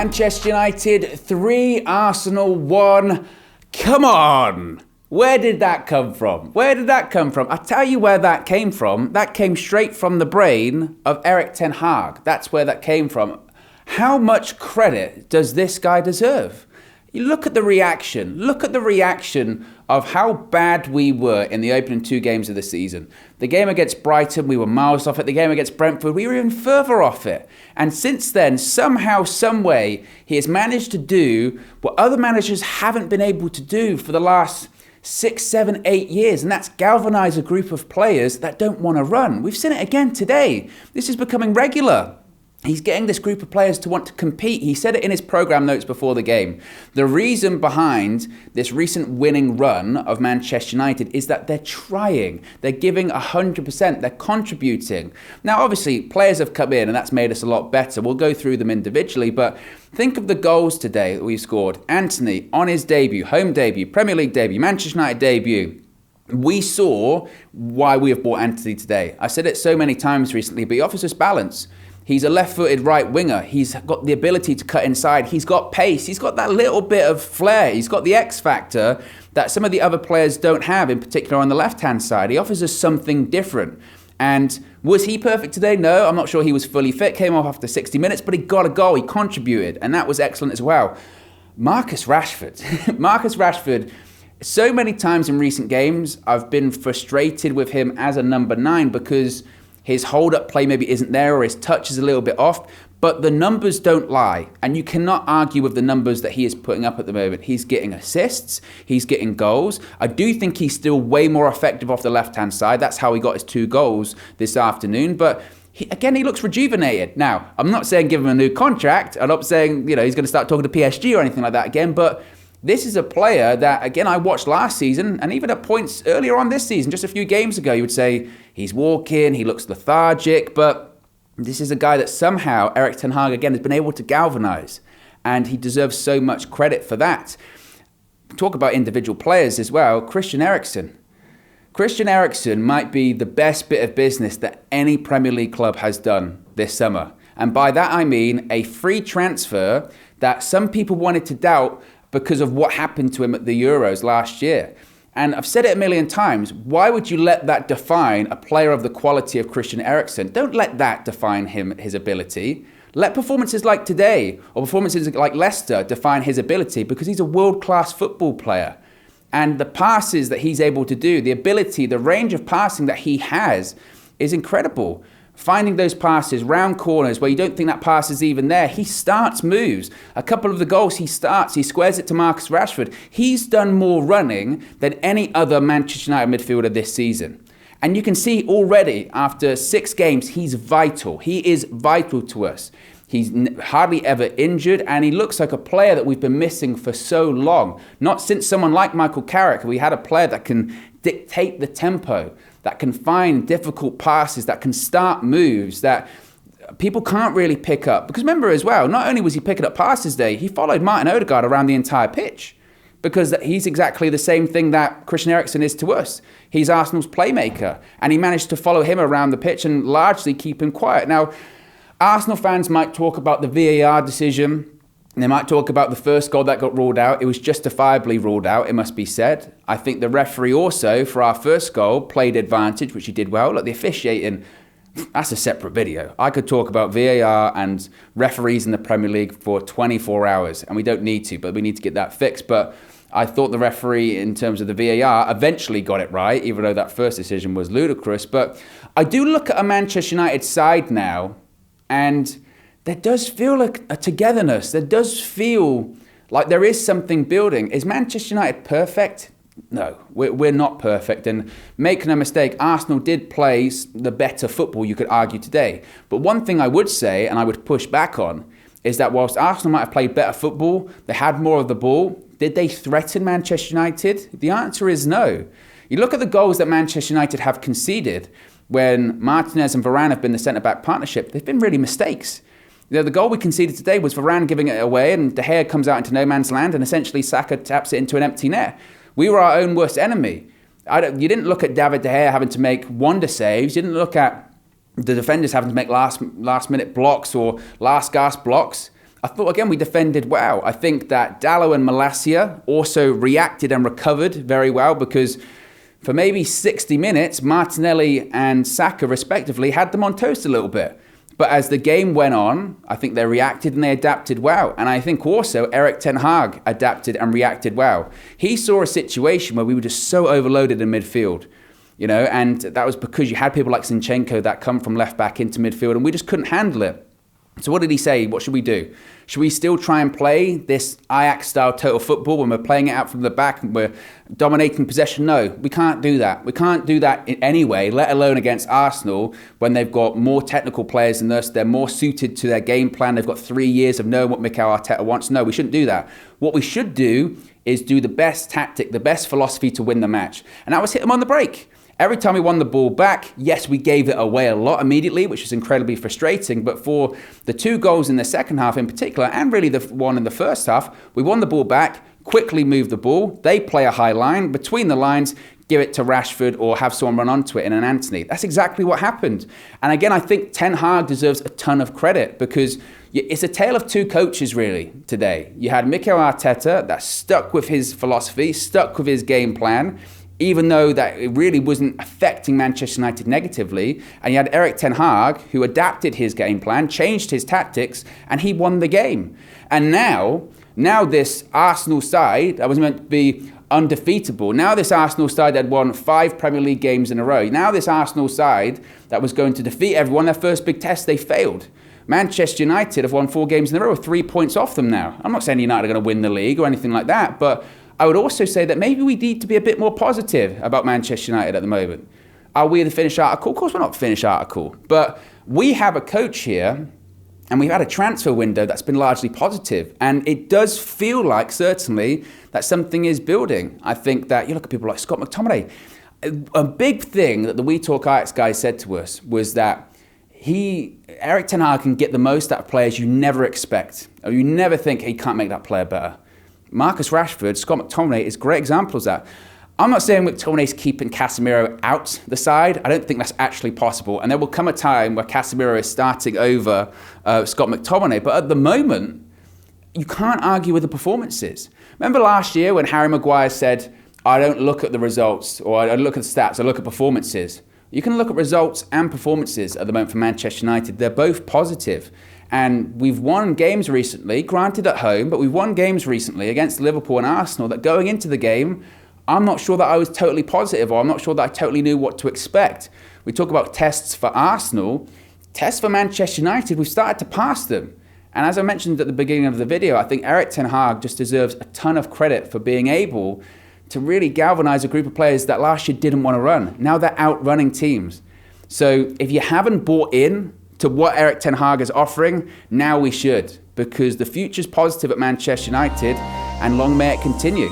Manchester United 3, Arsenal 1. Come on! Where did that come from? I tell you where that came from. That came straight from the brain of Erik ten Hag. That's where that came from. How much credit does this guy deserve? You look at the reaction. Look at the reaction of how bad we were in the opening 2 games of the season. The game against Brighton, we were miles off it. The game against Brentford, we were even further off it. And since then, somehow, some way, he has managed to do what other managers haven't been able to do for the last 6, 7, 8 years. And that's galvanise a group of players that don't want to run. We've seen it again today. This is becoming regular. He's getting this group of players to want to compete. He said it in his programme notes before the game. The reason behind this recent winning run of Manchester United is that they're trying. They're giving 100%. They're contributing. Now, obviously, players have come in and that's made us a lot better. We'll go through them individually, but think of the goals today that we scored. Anthony, on his debut, home debut, Premier League debut, Manchester United debut. We saw why we have bought Anthony today. I've said it so many times recently, but he offers us balance. He's a left-footed right winger. He's got the ability to cut inside. He's got pace. He's got that little bit of flair. He's got the X factor that some of the other players don't have, in particular on the left-hand side. He offers us something different. And was he perfect today? No, I'm not sure he was fully fit. Came off after 60 minutes, but he got a goal. He contributed, and that was excellent as well. Marcus Rashford. Marcus Rashford. So many times in recent games, I've been frustrated with him as a number 9 because his hold-up play maybe isn't there or his touch is a little bit off, but the numbers don't lie. And you cannot argue with the numbers that he is putting up at the moment. He's getting assists, he's getting goals. I do think he's still way more effective off the left-hand side. That's how he got his 2 goals this afternoon. But he looks rejuvenated. Now, I'm not saying give him a new contract. I'm not saying, he's going to start talking to PSG or anything like that again, but this is a player that, again, I watched last season and even at points earlier on this season, just a few games ago, you would say he's walking, he looks lethargic, but this is a guy that somehow Erik ten Hag, again, has been able to galvanise, and he deserves so much credit for that. Talk about individual players as well. Christian Erickson. Christian Erickson might be the best bit of business that any Premier League club has done this summer. And by that I mean a free transfer that some people wanted to doubt because of what happened to him at the Euros last year. And I've said it a million times, why would you let that define a player of the quality of Christian Erickson? Don't let that define his ability. Let performances like today or performances like Leicester define his ability, because he's a world-class football player. And the passes that he's able to do, the ability, the range of passing that he has is incredible. Finding those passes round corners where you don't think that pass is even there. He starts moves. A couple of the goals he squares it to Marcus Rashford. He's done more running than any other Manchester United midfielder this season. And you can see already after 6 games, he's vital. He is vital to us. He's hardly ever injured, and he looks like a player that we've been missing for so long. Not since someone like Michael Carrick. We had a player that can dictate the tempo, that can find difficult passes, that can start moves that people can't really pick up. Because remember as well, not only was he picking up passes today, he followed Martin Odegaard around the entire pitch, because he's exactly the same thing that Christian Erickson is to us. He's Arsenal's playmaker, and he managed to follow him around the pitch and largely keep him quiet. Now, Arsenal fans might talk about the VAR decision. They might talk about the first goal that got ruled out. It was justifiably ruled out, it must be said. I think the referee also, for our first goal, played advantage, which he did well. Look, the officiating, that's a separate video. I could talk about VAR and referees in the Premier League for 24 hours, and we don't need to, but we need to get that fixed. But I thought the referee, in terms of the VAR, eventually got it right, even though that first decision was ludicrous. But I do look at a Manchester United side now, and there does feel like a togetherness. There does feel like there is something building. Is Manchester United perfect? No, we're not perfect. And make no mistake, Arsenal did play the better football, you could argue, today. But one thing I would say, and I would push back on, is that whilst Arsenal might have played better football, they had more of the ball, did they threaten Manchester United? The answer is no. You look at the goals that Manchester United have conceded when Martinez and Varane have been the centre-back partnership. They've been really mistakes. The goal we conceded today was Varane giving it away, and De Gea comes out into no man's land, and essentially Saka taps it into an empty net. We were our own worst enemy. You didn't look at David De Gea having to make wonder saves. You didn't look at the defenders having to make last-minute blocks or last-gasp blocks. I thought, again, we defended well. I think that Dallo and Malacia also reacted and recovered very well, because for maybe 60 minutes, Martinelli and Saka, respectively, had them on toast a little bit. But as the game went on, I think they reacted and they adapted well. And I think also Erik ten Hag adapted and reacted well. He saw a situation where we were just so overloaded in midfield, and that was because you had people like Zinchenko that come from left back into midfield, and we just couldn't handle it. So what did he say? What should we do? Should we still try and play this Ajax-style total football when we're playing it out from the back and we're dominating possession? No, we can't do that. We can't do that anyway, let alone against Arsenal, when they've got more technical players than us. They're more suited to their game plan. They've got 3 years of knowing what Mikel Arteta wants. No, we shouldn't do that. What we should do is do the best tactic, the best philosophy to win the match. And that was hit them on the break. Every time we won the ball back, yes, we gave it away a lot immediately, which was incredibly frustrating. But for the 2 goals in the second half in particular, and really the one in the first half, we won the ball back, quickly move the ball. They play a high line. Between the lines, give it to Rashford or have someone run onto it in an Anthony. That's exactly what happened. And again, I think Ten Hag deserves a ton of credit, because it's a tale of 2 coaches really today. You had Mikel Arteta that stuck with his philosophy, stuck with his game plan, even though that it really wasn't affecting Manchester United negatively. And you had Erik ten Hag, who adapted his game plan, changed his tactics, and he won the game. And now this Arsenal side that was meant to be undefeatable, now this Arsenal side that had won 5 Premier League games in a row, now this Arsenal side that was going to defeat everyone, their first big test, they failed. Manchester United have won 4 games in a row, 3 points off them now. I'm not saying United are going to win the league or anything like that, but I would also say that maybe we need to be a bit more positive about Manchester United at the moment. Are we the finished article? Of course we're not the finished article. But we have a coach here, and we've had a transfer window that's been largely positive. And it does feel like, certainly, that something is building. I think that, you look at people like Scott McTominay. A big thing that the We Talk Ajax guys said to us was that Erik ten Hag can get the most out of players you never expect. Or you never think he can't make that player better. Marcus Rashford, Scott McTominay is great examples of that. I'm not saying McTominay's keeping Casemiro out the side. I don't think that's actually possible. And there will come a time where Casemiro is starting over Scott McTominay. But at the moment, you can't argue with the performances. Remember last year when Harry Maguire said, I don't look at the results, or I don't look at the stats, I look at performances. You can look at results and performances at the moment for Manchester United. They're both positive. And we've won games recently, granted at home, but we've won games recently against Liverpool and Arsenal that going into the game, I'm not sure that I was totally positive, or I'm not sure that I totally knew what to expect. We talk about tests for Arsenal. Tests for Manchester United, we've started to pass them. And as I mentioned at the beginning of the video, I think Erik ten Hag just deserves a ton of credit for being able to really galvanise a group of players that last year didn't want to run. Now they're outrunning teams. So if you haven't bought in to what Erik ten Hag is offering, now we should, because the future's positive at Manchester United, and long may it continue.